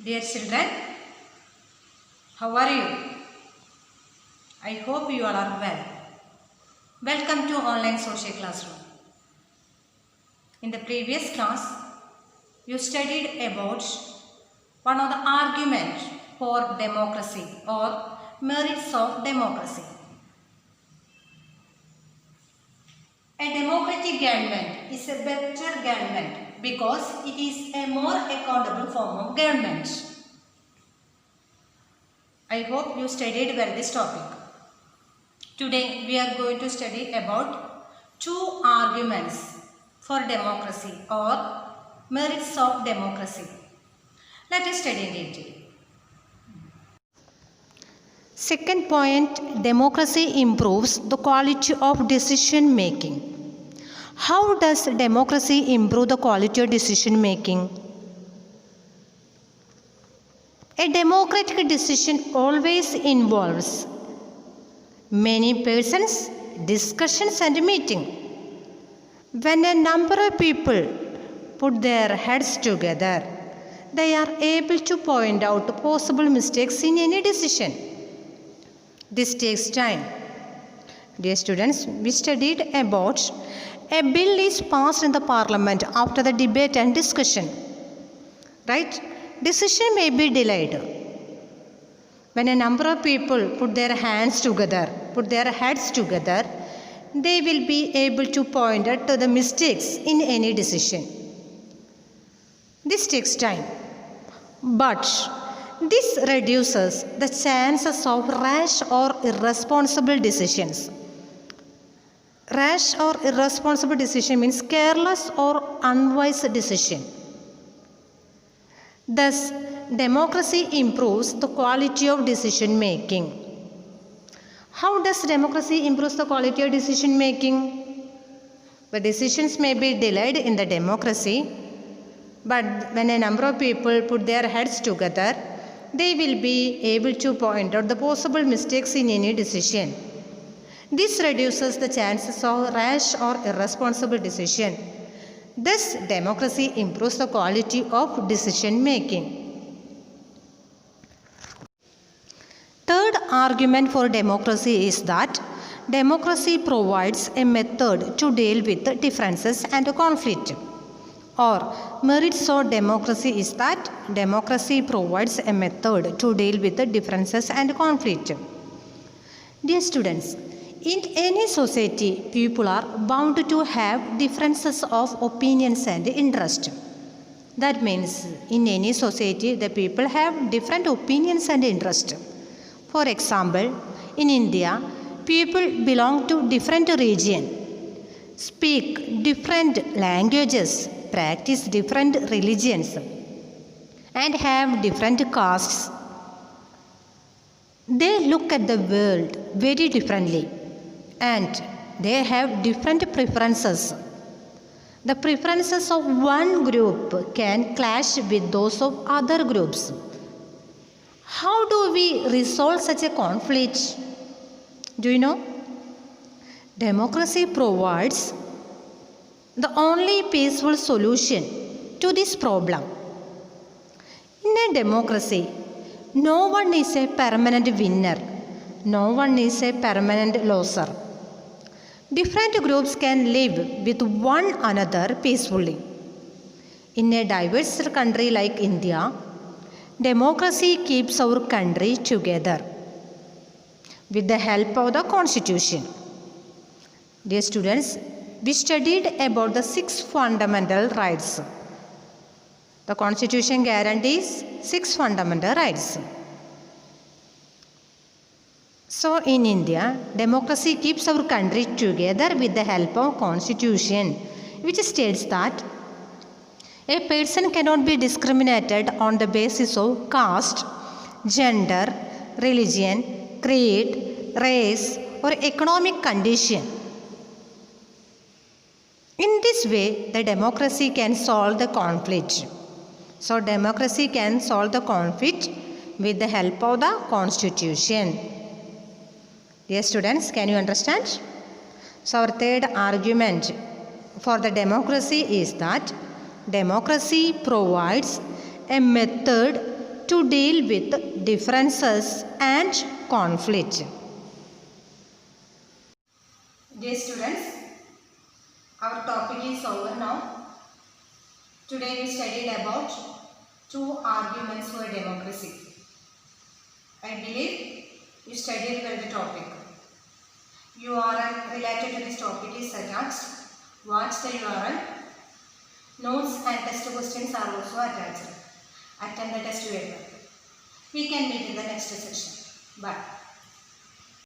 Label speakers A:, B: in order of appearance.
A: Dear children, how are you? I hope you all are well. Welcome to online social classroom. In the previous class, you studied about one of the arguments for democracy or merits of democracy. A democratic government is a better government because it is a more accountable form of government. I hope you studied well this topic. Today we are going to study about two arguments for democracy or merits of democracy. Let us study in detail. Second point, democracy improves the quality of decision making. How does democracy improve the quality of decision making? A democratic decision always involves many persons, discussions and meeting. When a number of people put their heads together, they are able to point out possible mistakes in any decision. This takes time. Dear students, we studied about a bill is passed in the parliament after the debate and discussion. Right? Decision may be delayed. When a number of people put their heads together, they will be able to point out to the mistakes in any decision. This takes time. But this reduces the chances of rash or irresponsible decisions. Rash or irresponsible decision means careless or unwise decision. Thus, democracy improves the quality of decision making. How does democracy improve the quality of decision making? The decisions may be delayed in the democracy, but when a number of people put their heads together, they will be able to point out the possible mistakes in any decision. This reduces the chances of rash or irresponsible decision. Thus, democracy improves the quality of decision making. Third argument for democracy is that democracy provides a method to deal with differences and conflict. Or merits of democracy is that democracy provides a method to deal with differences and conflict. Dear students, in any society, people are bound to have differences of opinions and interest. That means in any society, the people have different opinions and interest. For example, in India, people belong to different regions, speak different languages, practice different religions, and have different castes. They look at the world very differently and they have different preferences. The preferences of one group can clash with those of other groups. How do we resolve such a conflict? Do you know? Democracy provides the only peaceful solution to this problem. In a democracy, no one is a permanent winner. No one is a permanent loser. Different groups can live with one another peacefully. In a diverse country like India, democracy keeps our country together with the help of the Constitution. Dear students, we studied about the 6 fundamental rights. The Constitution guarantees 6 fundamental rights. So in India, democracy keeps our country together with the help of Constitution, which states that a person cannot be discriminated on the basis of caste, gender, religion, creed, race or economic condition. In this way, the democracy can solve the conflict. So democracy can solve the conflict with the help of the Constitution. Dear students, can you understand? So our third argument for the democracy is that democracy provides a method to deal with differences and conflict. Dear students, our topic is over now. Today we studied about two arguments for democracy. I believe you studied well the topic. URL related to this topic is attached. Watch the URL. Notes and test questions are also attached. Attend the test paper. We can meet in the next session. Bye.